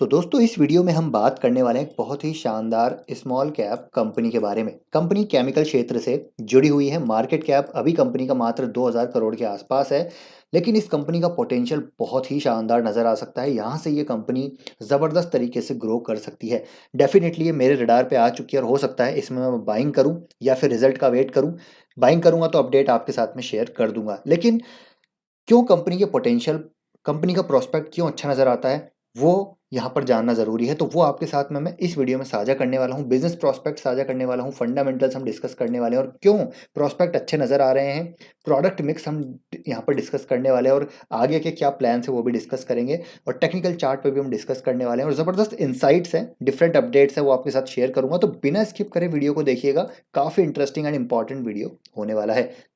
तो दोस्तों इस वीडियो में हम बात करने वाले हैं एक बहुत ही शानदार स्मॉल कैप कंपनी के बारे में। कंपनी केमिकल क्षेत्र से जुड़ी हुई है। मार्केट कैप अभी कंपनी का मात्र 2000 करोड़ के आसपास है, लेकिन इस कंपनी का पोटेंशियल बहुत ही शानदार नज़र आ सकता है। यहाँ से ये कंपनी ज़बरदस्त तरीके से ग्रो कर सकती है। डेफिनेटली ये मेरे रडार पे आ चुकी है और हो सकता है इसमें मैं बाइंग करूँ या फिर रिजल्ट का वेट करूँ। बाइंग करूँगा तो अपडेट आपके साथ में शेयर कर दूंगा। लेकिन क्यों कंपनी के पोटेंशियल, कंपनी का प्रोस्पेक्ट क्यों अच्छा नज़र आता है, वो यहाँ पर जानना ज़रूरी है। तो वो आपके साथ में मैं इस वीडियो में साझा करने वाला हूँ। बिज़नेस प्रोस्पेक्ट साझा करने वाला हूँ, फंडामेंटल्स हम डिस्कस करने वाले हैं और क्यों प्रोस्पेक्ट अच्छे नज़र आ रहे हैं। प्रोडक्ट मिक्स हम यहाँ पर डिस्कस करने वाले हैं और आगे के क्या प्लान्स है वो भी डिस्कस करेंगे और टेक्निकल चार्ट पे भी हम डिस्कस करने वाले हैं और ज़बरदस्त इनसाइट्स हैं, डिफरेंट अपडेट्स हैं, वो आपके साथ शेयर करूँगा। तो बिना स्किप करे वीडियो को देखिएगा, काफ़ी इंटरेस्टिंग एंड इंपॉर्टेंट वीडियो होने वाला है।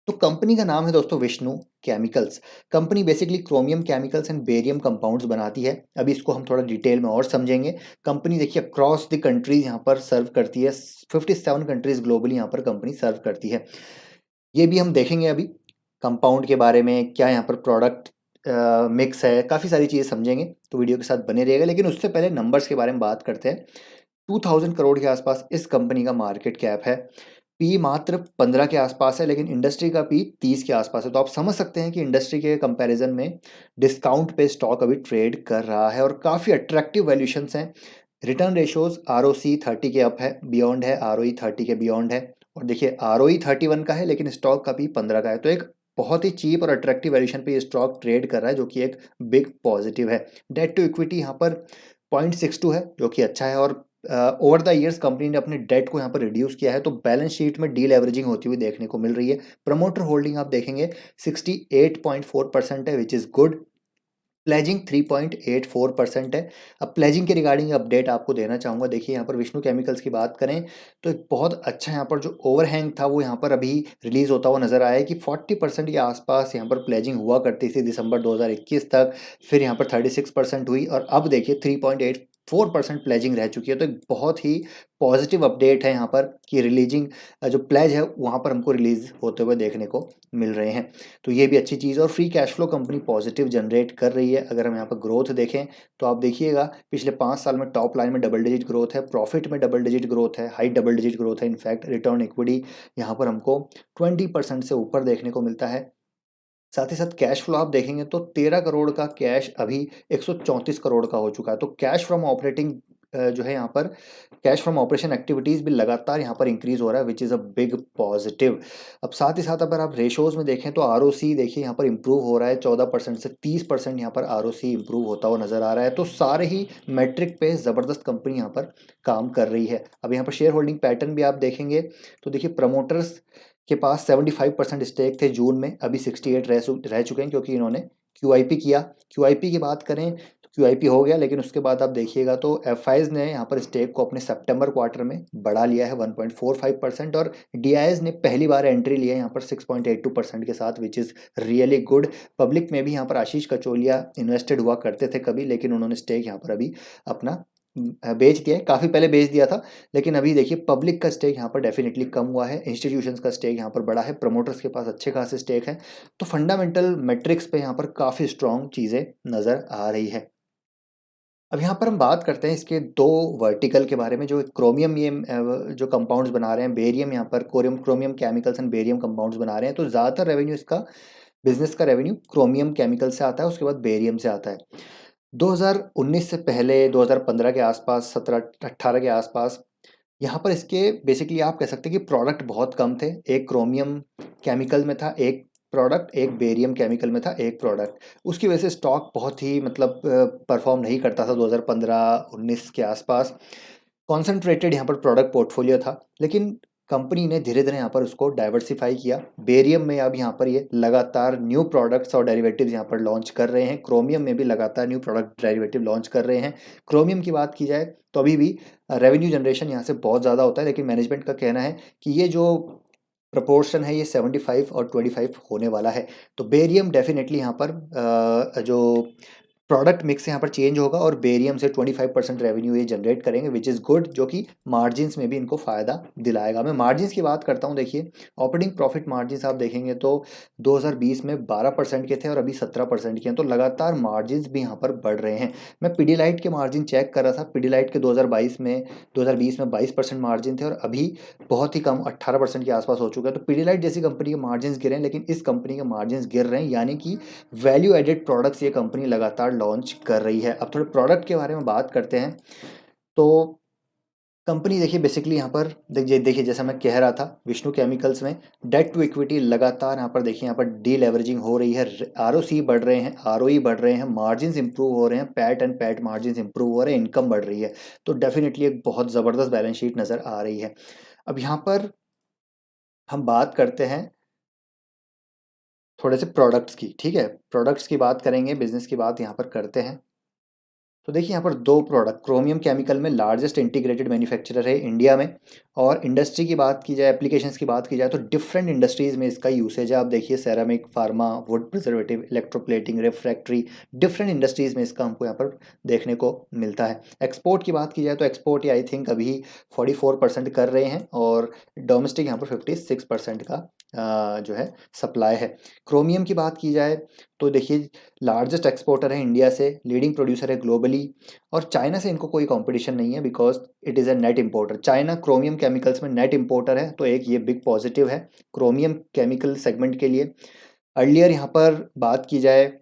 तो कंपनी का नाम है दोस्तों Vishnu chemicals. Company basically chromium chemicals and barium compounds बनाती है। अभी इसको हम थोड़ा डिटेल में और समझेंगे। कंपनी देखिए अक्रॉस द कंट्रीज यहाँ पर सर्व करती है। 57 कंट्रीज ग्लोबली यहाँ पर कंपनी सर्व करती है। ये भी हम देखेंगे अभी कंपाउंड के बारे में, क्या यहाँ पर प्रोडक्ट मिक्स है, काफ़ी सारी चीज़ें समझेंगे। तो वीडियो के साथ बने रहिएगा। लेकिन उससे पहले नंबर्स के बारे में बात करते हैं। 2000 करोड़ के आसपास इस कंपनी का मार्केट कैप है। पी मात्र 15 के आसपास है, लेकिन इंडस्ट्री का पी 30 के आसपास है। तो आप समझ सकते हैं कि इंडस्ट्री के कंपैरिजन में डिस्काउंट पे स्टॉक अभी ट्रेड कर रहा है और काफ़ी अट्रैक्टिव वैल्यूशंस हैं। रिटर्न रेशोज आरओसी 30 के अप है, बियॉन्ड है, आरओई 30 के बियॉन्ड है। और देखिए आरओई 31 का है, लेकिन स्टॉक का पी 15 का है। तो एक बहुत ही चीप और अट्रैक्टिव वैल्यूशन पे ये स्टॉक ट्रेड कर रहा है, जो कि एक बिग पॉजिटिव है। डेट टू इक्विटी यहाँ पर 0.62 है, जो कि अच्छा है। और ओवर द ईयर्स कंपनी ने अपने डेट को यहाँ पर रिड्यूस किया है, तो बैलेंस शीट में डीलेवरेजिंग होती हुई देखने को मिल रही है। प्रमोटर होल्डिंग आप देखेंगे 68.4% है, विच इज़ गुड। प्लेजिंग 3.84% है। अब प्लेजिंग के रिगार्डिंग अपडेट आपको देना चाहूँगा। देखिए यहाँ पर विष्णु केमिकल्स की बात करें तो एक बहुत अच्छा यहाँ पर जो ओवरहैंग था वो यहाँ पर अभी रिलीज होता हुआ नजर आया है कि 40% के आसपास यहाँ पर प्लेजिंग हुआ करती थी दिसंबर 2021 तक। फिर यहाँ पर 36% हुई और अब देखिए 3.84% प्लेजिंग रह चुकी है। तो एक बहुत ही पॉजिटिव अपडेट है यहाँ पर कि रिलीजिंग जो प्लेज है वहाँ पर हमको रिलीज होते हुए देखने को मिल रहे हैं। तो ये भी अच्छी चीज़ है और free cash flow company positive generate कर रही है। अगर हम यहाँ पर ग्रोथ देखें तो आप देखिएगा पिछले 5 साल में टॉप लाइन में डबल डिजिट ग्रोथ है, प्रॉफिट में डबल डिजिट ग्रोथ है, हाई डबल डिजिट ग्रोथ है। इनफैक्ट रिटर्न इक्विटी यहाँ पर हमको 20% से ऊपर देखने को मिलता है। साथ ही साथ कैश फ्लो आप देखेंगे तो 13 करोड़ का कैश अभी 134 करोड़ का हो चुका है। तो कैश फ्रॉम ऑपरेटिंग जो है यहाँ पर कैश फ्रॉम ऑपरेशन एक्टिविटीज भी लगातार यहाँ पर इंक्रीज हो रहा है, which is a big positive. अब साथ ही साथ अगर आप रेशोज में देखें तो आरओसी देखिए यहाँ पर इंप्रूव हो रहा है। 14% से 30% यहाँ पर आरओसी इंप्रूव होता हुआ नजर आ रहा है। तो सारे ही मेट्रिक पे ज़बरदस्त कंपनी यहाँ पर काम कर रही है। अब यहाँ पर शेयर होल्डिंग पैटर्न भी आप देखेंगे तो देखिए प्रमोटर्स के पास 75% स्टेक थे जून में, अभी 68 रह चुके हैं क्योंकि इन्होंने क्यूआईपी किया। क्यूआईपी की बात करें तो क्यूआईपी हो गया, लेकिन उसके बाद आप देखिएगा तो एफआईज ने यहाँ पर स्टेक को अपने सितंबर क्वार्टर में बढ़ा लिया है 1.45% और डीआईएस ने पहली बार एंट्री लिया है यहाँ पर 6.82% के साथ, which is really good. Public में भी यहाँ पर आशीष कचोलिया इन्वेस्टेड हुआ करते थे कभी, लेकिन उन्होंने स्टेक यहाँ पर अभी अपना बेच दिया है। काफ़ी पहले बेच दिया था, लेकिन अभी देखिए पब्लिक का स्टेक यहाँ पर डेफिनेटली कम हुआ है, इंस्टीट्यूशंस का स्टेक यहाँ पर बड़ा है, प्रमोटर्स के पास अच्छे खासे स्टेक है। तो फंडामेंटल मेट्रिक्स पे यहाँ पर काफ़ी स्ट्रॉन्ग चीज़ें नज़र आ रही है। अब यहाँ पर हम बात करते हैं इसके दो वर्टिकल के बारे में, जो क्रोमियम ये जो कंपाउंड्स बना रहे हैं, बेरियम यहाँ पर chromium chemicals and barium compounds बना रहे हैं। तो ज़्यादातर रेवेन्यू इसका, बिजनेस का रेवेन्यू क्रोमियम केमिकल से आता है, उसके बाद बेरियम से आता है। 2019 से पहले 2015 के आसपास, 17-18 के आसपास यहाँ पर इसके बेसिकली आप कह सकते हैं कि प्रोडक्ट बहुत कम थे। एक क्रोमियम केमिकल में था एक प्रोडक्ट, एक बेरियम केमिकल में था एक प्रोडक्ट। उसकी वजह से स्टॉक बहुत ही मतलब परफॉर्म नहीं करता था 2015-19 के आसपास। कॉन्सेंट्रेटेड यहाँ पर प्रोडक्ट पोर्टफोलियो था, लेकिन कंपनी ने धीरे धीरे यहाँ पर उसको डाइवर्सिफाई किया। बेरियम में अब यहाँ पर ये लगातार न्यू प्रोडक्ट्स और डेरिवेटिव्स यहाँ पर लॉन्च कर रहे हैं। क्रोमियम में भी लगातार न्यू प्रोडक्ट डेरिवेटिव लॉन्च कर रहे हैं। क्रोमियम की बात की जाए तो अभी भी रेवेन्यू जनरेशन यहाँ से बहुत ज़्यादा होता है, लेकिन मैनेजमेंट का कहना है कि ये जो प्रपोर्शन है ये 75 और 25 होने वाला है। तो बेरियम डेफिनेटली यहाँ पर जो प्रोडक्ट मिक्स यहाँ पर चेंज होगा और बेरियम से 25% रेवेन्यू ये जनरेट करेंगे, विच इज़ गुड, जो कि मार्जिन्स में भी इनको फ़ायदा दिलाएगा। मैं मार्जिन्स की बात करता हूँ। देखिए ऑपरेटिंग प्रॉफिट मार्जिन्स आप देखेंगे तो 2020 में 12% के थे और अभी 17% के हैं, तो लगातार मार्जिन्स भी यहाँ पर बढ़ रहे हैं। मैं पीडीलाइट के मार्जिन चेक कर रहा था, पीडीलाइट के 2020 में 22% मार्जिन थे और अभी बहुत ही कम 18% के आसपास हो चुका है। तो पीडीलाइट जैसी कंपनी के मार्जिन्स गिरे हैं, लेकिन इस कंपनी के मार्जिन्स गिर रहे हैं, यानी कि वैल्यू एडेड प्रोडक्ट्स ये कंपनी लगातार लॉन्च कर रही है। अब थोड़े प्रोडक्ट के बारे में बात करते हैं। तो कंपनी देखिए बेसिकली यहाँ पर देखिए जैसा मैं कह रहा था, विष्णु केमिकल्स में डेट टू इक्विटी लगातार यहाँ पर देखिए यहाँ पर डी लेवरेजिंग हो रही है, आरओसी बढ़ रहे हैं, आरओई बढ़ रहे हैं, मार्जिन्स इंप्रूव हो रहे हैं, PAT and PAT margins improve हो रहे हैं, इनकम बढ़ रही है। तो डेफिनेटली एक बहुत ज़बरदस्त बैलेंस शीट नज़र आ रही है। अब यहाँ पर हम बात करते हैं थोड़े से प्रोडक्ट्स की, ठीक है, प्रोडक्ट्स की बात करेंगे, बिजनेस की बात यहाँ पर करते हैं। तो देखिए यहाँ पर दो प्रोडक्ट, क्रोमियम केमिकल में लार्जेस्ट इंटीग्रेटेड मैन्युफैक्चरर है इंडिया में। और इंडस्ट्री की बात की जाए, एप्लीकेशंस की बात की जाए, तो डिफरेंट इंडस्ट्रीज़ में इसका यूसेज है। आप देखिए ceramic, pharma, would preservative, electroplating, refractory, different industries में इसका हमको यहाँ पर देखने को मिलता है। एक्सपोर्ट की बात की जाए तो एक्सपोर्ट ये आई थिंक अभी 44% कर रहे हैं और डोमेस्टिक यहाँ पर 56% का जो है सप्लाई है। क्रोमियम की बात की जाए तो देखिए लार्जेस्ट एक्सपोर्टर है इंडिया से, लीडिंग प्रोड्यूसर है ग्लोबली, और चाइना से इनको कोई कंपटीशन नहीं है because it is a net importer. China chromium chemicals में नेट इंपोर्टर है, तो एक ये बिग पॉजिटिव है क्रोमियम केमिकल सेगमेंट के लिए। अर्लियर यहाँ पर बात की जाए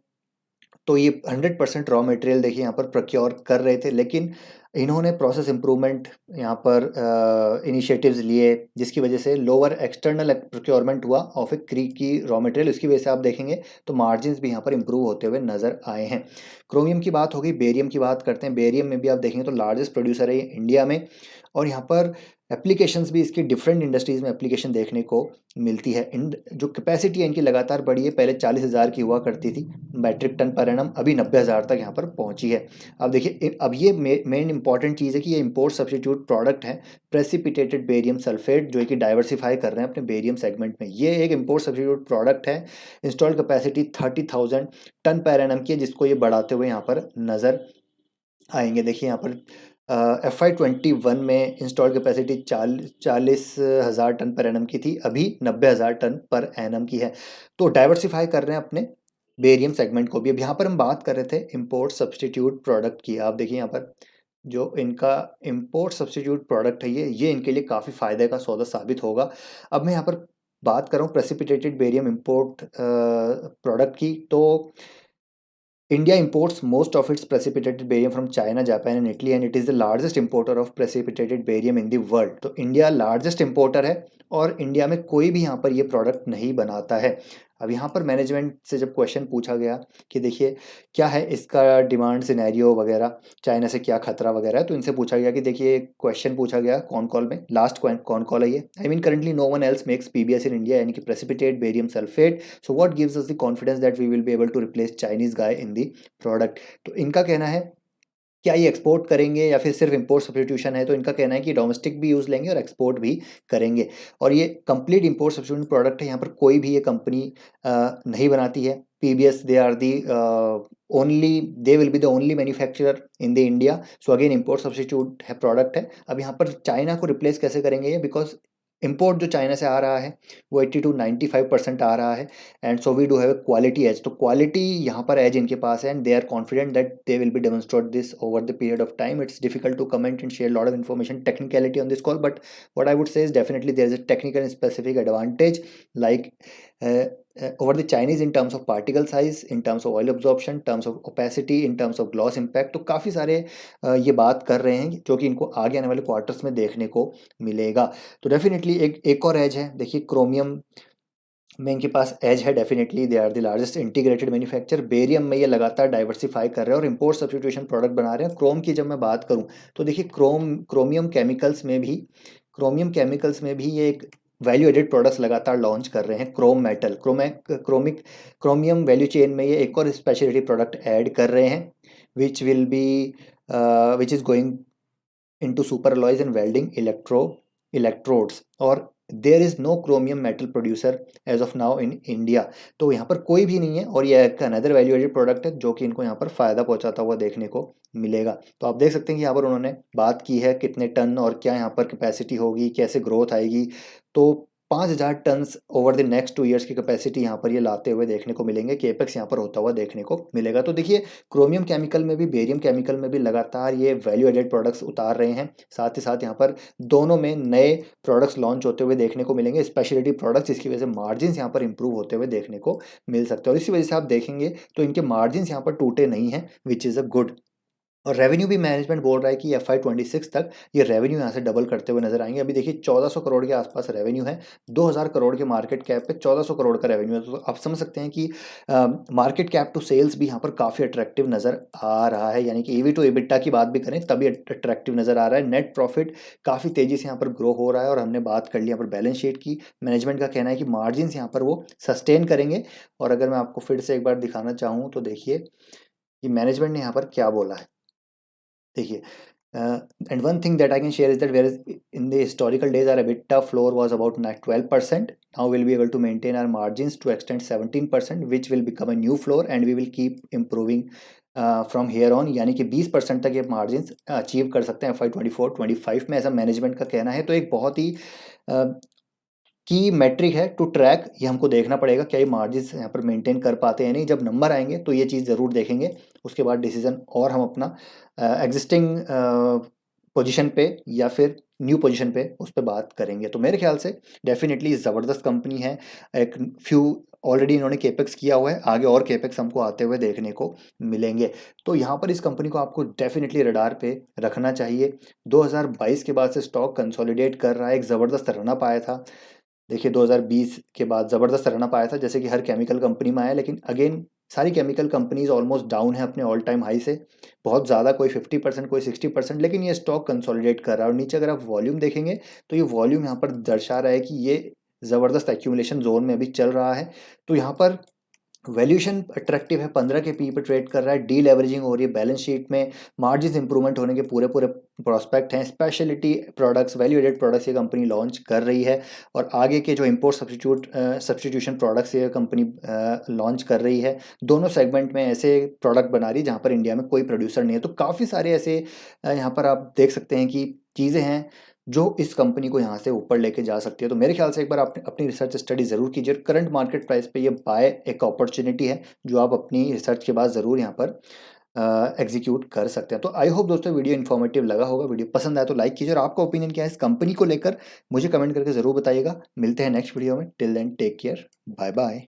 तो ये 100% रॉ मटेरियल देखिए यहाँ पर प्रोक्योर कर रहे थे, लेकिन इन्होंने प्रोसेस इम्प्रूवमेंट यहाँ पर इनिशिएटिव्स लिए, जिसकी वजह से लोअर एक्सटर्नल प्रोक्योरमेंट हुआ ऑफ ए क्री की रॉ मटेरियल। इसकी वजह से आप देखेंगे तो मार्जिन्स भी यहाँ पर इंप्रूव होते हुए नज़र आए हैं। क्रोमियम की बात होगी, बेरियम की बात करते हैं। बेरियम में भी आप देखेंगे तो लार्जेस्ट प्रोड्यूसर है ये इंडिया में, और यहाँ पर एप्लीकेशंस भी इसकी डिफरेंट इंडस्ट्रीज़ में एप्लीकेशन देखने को मिलती है। जो कैपेसिटी है इनकी लगातार बढ़ी है, पहले 40,000 की हुआ करती थी मैट्रिक टन पर एनम, अभी 90,000 तक यहाँ पर पहुँची है। अब देखिए अब ये मेन इंपॉर्टेंट चीज़ है कि ये इंपोर्ट सब्स्टिट्यूट प्रोडक्ट है, प्रेसिपिटेटेड बेरियम सल्फेट, जो कि डाइवर्सिफाई कर रहे हैं अपने बेरियम सेगमेंट में। ये एक इंपोर्ट सब्स्टिट्यूट प्रोडक्ट है। Installed capacity 30,000 tonne per annum की है, जिसको ये बढ़ाते हुए यहाँ पर नज़र आएंगे। देखिए यहाँ पर FY21 में install capacity 40,000 tonne per annum की थी, अभी 90,000 टन पर एनम की है। तो डाइवर्सिफाई कर रहे हैं अपने बेरियम सेगमेंट को भी। अब यहाँ पर हम बात कर रहे थे इंपोर्ट सब्स्टिट्यूट प्रोडक्ट की। आप देखिए यहाँ पर जो इनका इंपोर्ट सब्स्टिट्यूट प्रोडक्ट है ये इनके लिए काफ़ी फ़ायदे का सौदा साबित होगा। अब मैं यहाँ पर बात कर रहा हूँ प्रेसिपिटेटेड बेरियम इंपोर्ट प्रोडक्ट की। तो India imports most of its precipitated barium from China, Japan and Italy, and it is the largest importer of precipitated barium in the world. तो इंडिया लार्जेस्ट इंपोर्टर है और India में कोई भी यहाँ पर ये प्रोडक्ट नहीं बनाता है। अब यहाँ पर मैनेजमेंट से जब क्वेश्चन पूछा गया कि देखिए क्या है इसका डिमांड सिनेरियो वगैरह, चाइना से क्या खतरा वगैरह है, तो इनसे पूछा गया कि देखिए क्वेश्चन पूछा गया कॉन कॉल में, लास्ट कॉन कॉल है ये, I mean currently no one else makes PBS in India, यानी कि precipitate barium sulphate, so what gives us the confidence that we will be able to replace Chinese guy in the product. तो इनका कहना है क्या ये export करेंगे या फिर सिर्फ इंपोर्ट सब्स्टिट्यूशन है, तो इनका कहना है कि डोमेस्टिक भी यूज़ लेंगे और एक्सपोर्ट भी करेंगे। और ये कंप्लीट इंपोर्ट सब्स्टिट्यूशन प्रोडक्ट है, यहाँ पर कोई भी ये कंपनी नहीं बनाती है। PBS they are the only, they will be the only manufacturer in the India. So again import substitute है प्रोडक्ट है। अब यहाँ पर चाइना को रिप्लेस कैसे करेंगे ये, बिकॉज इंपोर्ट जो चाइना से आ रहा है वो 80 to 95% आ रहा है, and so we do have a quality edge. तो क्वालिटी यहाँ पर एज इनके पास है, and they are confident that they will be demonstrate this over the period of time. It's difficult to comment and share lot of information technicality on this call, but what I would say is definitely there is a technical and specific advantage, like over the Chinese in terms of particle size, in terms of oil absorption, terms of opacity, in terms of gloss impact। तो काफ़ी सारे ये बात कर रहे हैं जो कि इनको आगे आने वाले क्वार्टर्स में देखने को मिलेगा। तो डेफिनेटली एक और एज है, देखिए क्रोमियम में इनके पास एज है, definitely they are the largest integrated manufacture. Barium में ये लगातार डाइवर्सिफाई कर रहे हैं और इंपोर्ट सब्स्टिट्यूशन प्रोडक्ट बना रहे हैं। क्रोम की जब मैं बात करूं तो देखिए क्रोमियम केमिकल्स में भी ये एक वैल्यू एडेड प्रोडक्ट्स लगातार लॉन्च कर रहे हैं। Chrome metal chromium value chain में ये एक और स्पेशलिटी प्रोडक्ट ऐड कर रहे हैं, which is going into super alloys and welding electrodes. और there is no chromium metal producer as of now in India. तो यहाँ पर कोई भी नहीं है और ये एक अनदर वैल्यू एडेड प्रोडक्ट है जो कि इनको यहाँ पर फ़ायदा पहुँचाता हुआ देखने को मिलेगा। तो आप देख सकते हैं कि यहाँ पर उन्होंने बात की है कितने टन और क्या यहाँ पर कैपेसिटी होगी, कैसे ग्रोथ आएगी। तो 5,000 tons over the next 2 years की कैपेसिटी यहाँ पर ये लाते हुए देखने को मिलेंगे, केपेक्स यहाँ पर होता हुआ देखने को मिलेगा। तो देखिए, क्रोमियम केमिकल में भी, बेरियम केमिकल में भी लगातार ये वैल्यू एडेड प्रोडक्ट्स उतार रहे हैं। साथ ही साथ यहाँ पर दोनों में नए प्रोडक्ट्स लॉन्च होते हुए देखने को मिलेंगे, स्पेशलिटी प्रोडक्ट्स, जिसकी वजह से मार्जिन्स यहाँ पर इंप्रूव होते हुए देखने को मिल सकते हैं। और इसी वजह से आप देखेंगे तो इनके मार्जिन्स यहाँ पर टूटे नहीं हैं, विच इज़ अ गुड। और रेवेन्यू भी मैनेजमेंट बोल रहा है कि FY 26 तक ये रेवेन्यू यहाँ से डबल करते हुए नजर आएंगे। अभी देखिए 1400 करोड़ के आसपास रेवेन्यू है, 2000 करोड़ के मार्केट कैप पे 1400 करोड़ का रेवेन्यू है। तो आप समझ सकते हैं कि मार्केट कैप टू सेल्स भी यहाँ पर काफ़ी अट्रैक्टिव नज़र आ रहा है, यानी कि EV टू EBITDA की बात भी करें तभी अट्रैक्टिव नज़र आ रहा है। नेट प्रॉफिट काफ़ी तेज़ी से यहाँ पर ग्रो हो रहा है और हमने बात कर ली यहाँ पर बैलेंस शीट की। मैनेजमेंट का कहना है कि मार्जिन यहाँ पर वो सस्टेन करेंगे। और अगर मैं आपको फिर से एक बार दिखाना चाहूँ तो देखिए कि मैनेजमेंट ने यहाँ पर क्या बोला है। देखिए, and one thing that I can share is that whereas in the historical days our EBITDA floor was about 12%, now we'll be able to maintain our margins to extend 17%, which will become a new floor and we will keep improving from here on। यानी कि 20% तक ये margin achieve कर सकते हैं FY 24-25 में, ऐसा management का कहना है। तो एक बहुत ही की मैट्रिक है टू ट्रैक, ये हमको देखना पड़ेगा क्या ये मार्जिन्स यहाँ पर मेंटेन कर पाते हैं नहीं। जब नंबर आएंगे तो ये चीज़ ज़रूर देखेंगे, उसके बाद डिसीजन और हम अपना एग्जिस्टिंग पोजीशन पे या फिर न्यू पोजीशन पे उस पर बात करेंगे। तो मेरे ख्याल से डेफिनेटली ज़बरदस्त कंपनी है। एक फ्यू ऑलरेडी इन्होंने केपेक्स किया हुआ है, आगे और केपेक्स हमको आते हुए देखने को मिलेंगे। तो यहाँ पर इस कंपनी को आपको डेफिनेटली रडार पे रखना चाहिए। 2022 के बाद से स्टॉक कंसोलिडेट कर रहा है, एक ज़बरदस्त रनअप आया था। देखिए 2020 के बाद ज़बरदस्त रनअप आया था, जैसे कि हर केमिकल कंपनी में आया, लेकिन अगेन सारी केमिकल कंपनीज ऑलमोस्ट डाउन है अपने ऑल टाइम हाई से बहुत ज़्यादा, कोई 50%, कोई 60%, लेकिन ये स्टॉक कंसोलिडेट कर रहा है। और नीचे अगर आप वॉल्यूम देखेंगे तो ये वॉल्यूम यहाँ पर दर्शा रहा है कि ये ज़बरदस्त एक्यूमुलेशन जोन में अभी चल रहा है। तो यहाँ पर वैल्यूएशन अट्रैक्टिव है, 15 के पी पे ट्रेड कर रहा है, डी लेवरेजिंग हो रही है, बैलेंस शीट में मार्जिन इंप्रूवमेंट होने के पूरे पूरे प्रॉस्पेक्ट हैं। Speciality products, value added products ये कंपनी लॉन्च कर रही है और आगे के जो इंपोर्ट सब्सटीट्यूशन प्रोडक्ट्स ये कंपनी लॉन्च कर रही है। दोनों सेगमेंट में ऐसे प्रोडक्ट बना रही है जहाँ पर इंडिया में कोई प्रोड्यूसर नहीं है। तो काफ़ी सारे ऐसे यहाँ पर आप देख सकते हैं कि चीज़ें हैं जो इस कंपनी को यहाँ से ऊपर लेके जा सकती है। तो मेरे ख्याल से एक बार आप अपनी रिसर्च स्टडी ज़रूर कीजिए। करंट मार्केट प्राइस पे ये बाय एक अपॉर्चुनिटी है जो आप अपनी रिसर्च के बाद ज़रूर यहाँ पर एग्जीक्यूट कर सकते हैं। तो आई होप दोस्तों वीडियो इन्फॉर्मेटिव लगा होगा। वीडियो पसंद आया तो लाइक कीजिए और आपका ओपिनियन क्या है इस कंपनी को लेकर मुझे कमेंट करके ज़रूर बताइएगा। मिलते हैं नेक्स्ट वीडियो में। Till then take care, bye bye.